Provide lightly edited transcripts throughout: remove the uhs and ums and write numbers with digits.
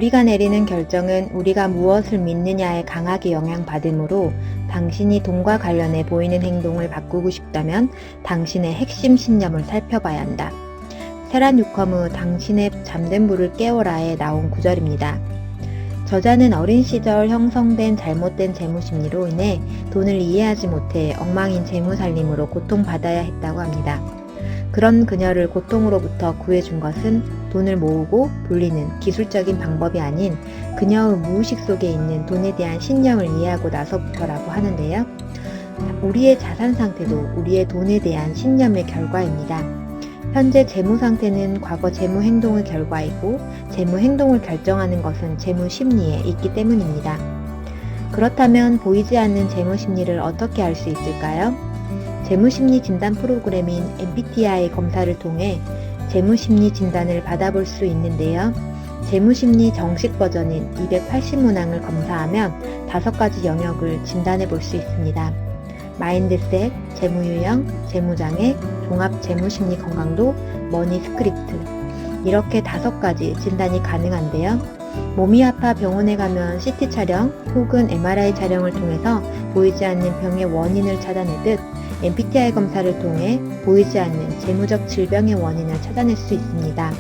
우리가 내리는 결정은 우리가 무엇을 믿느냐에 강하게 영향받으므로 당신이 돈과 관련해 보이는 행동을 바꾸고 싶다면 당신의 핵심 신념을 살펴봐야 한다. 세란 유커무 당신의 잠든 불을 깨워라에 나온 구절입니다. 저자는 어린 시절 형성된 잘못된 재무심리로 인해 돈을 이해하지 못해 엉망인 재무살림으로 고통받아야 했다고 합니다. 그런 그녀를 고통으로부터 구해준 것은 돈을 모으고 불리는 기술적인 방법이 아닌 그녀의 무의식 속에 있는 돈에 대한 신념을 이해하고 나서부터라고 하는데요. 우리의 자산 상태도 우리의 돈에 대한 신념의 결과입니다. 현재 재무 상태는 과거 재무 행동의 결과이고 재무 행동을 결정하는 것은 재무 심리에 있기 때문입니다. 그렇다면 보이지 않는 재무 심리를 어떻게 알 수 있을까요? 재무심리 진단 프로그램인 MBTI 검사를 통해 재무심리 진단을 받아볼 수 있는데요. 재무심리 정식 버전인 280문항을 검사하면 5가지 영역을 진단해 볼 수 있습니다. 마인드셋, 재무유형, 재무장애, 종합 재무심리 건강도, 머니 스크립트 이렇게 5가지 진단이 가능한데요. 몸이 아파 병원에 가면 CT 촬영 혹은 MRI 촬영을 통해서 보이지 않는 병의 원인을 찾아내듯 MBTI 검사를 통해 보이지 않는 재무적 질병의 원인을 찾아낼 수 있습니다.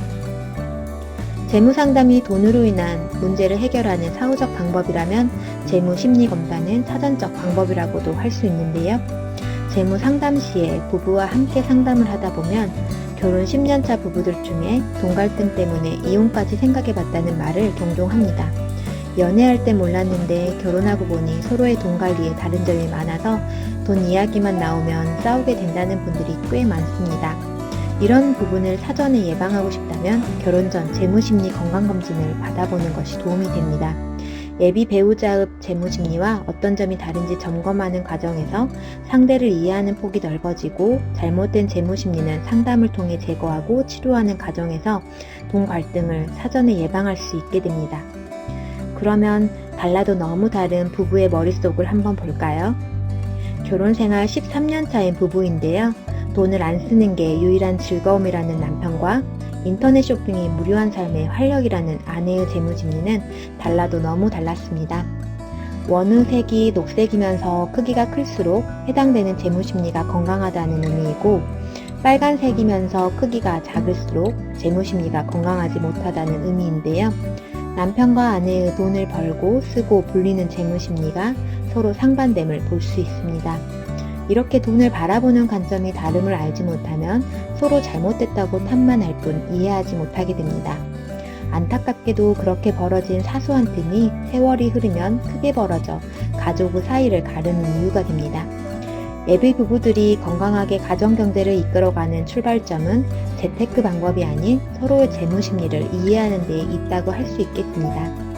재무상담이 돈으로 인한 문제를 해결하는 사후적 방법이라면 재무심리검사는 사전적 방법이라고도 할 수 있는데요. 재무상담 시에 부부와 함께 상담을 하다 보면 결혼 10년차 부부들 중에 돈 갈등 때문에 이혼까지 생각해봤다는 말을 종종 합니다. 연애할 때 몰랐는데 결혼하고 보니 서로의 돈 관리에 다른 점이 많아서 돈 이야기만 나오면 싸우게 된다는 분들이 꽤 많습니다. 이런 부분을 사전에 예방하고 싶다면 결혼 전 재무심리 건강검진을 받아보는 것이 도움이 됩니다. 예비 배우자의 재무심리와 어떤 점이 다른지 점검하는 과정에서 상대를 이해하는 폭이 넓어지고 잘못된 재무심리는 상담을 통해 제거하고 치료하는 과정에서 돈 갈등을 사전에 예방할 수 있게 됩니다. 그러면 달라도 너무 다른 부부의 머릿속을 한번 볼까요? 결혼생활 13년 차인 부부인데요. 돈을 안 쓰는 게 유일한 즐거움이라는 남편과 인터넷 쇼핑이 무료한 삶의 활력이라는 아내의 재무심리는 달라도 너무 달랐습니다. 원의 색이 녹색이면서 크기가 클수록 해당되는 재무심리가 건강하다는 의미이고 빨간색이면서 크기가 작을수록 재무심리가 건강하지 못하다는 의미인데요. 남편과 아내의 돈을 벌고 쓰고 불리는 재무심리가 서로 상반됨을 볼 수 있습니다. 이렇게 돈을 바라보는 관점이 다름을 알지 못하면 서로 잘못됐다고 탓만 할 뿐 이해하지 못하게 됩니다. 안타깝게도 그렇게 벌어진 사소한 틈이 세월이 흐르면 크게 벌어져 가족의 사이를 가르는 이유가 됩니다. 예비 부부들이 건강하게 가정경제를 이끌어가는 출발점은 재테크 방법이 아닌 서로의 재무심리를 이해하는 데 있다고 할 수 있겠습니다.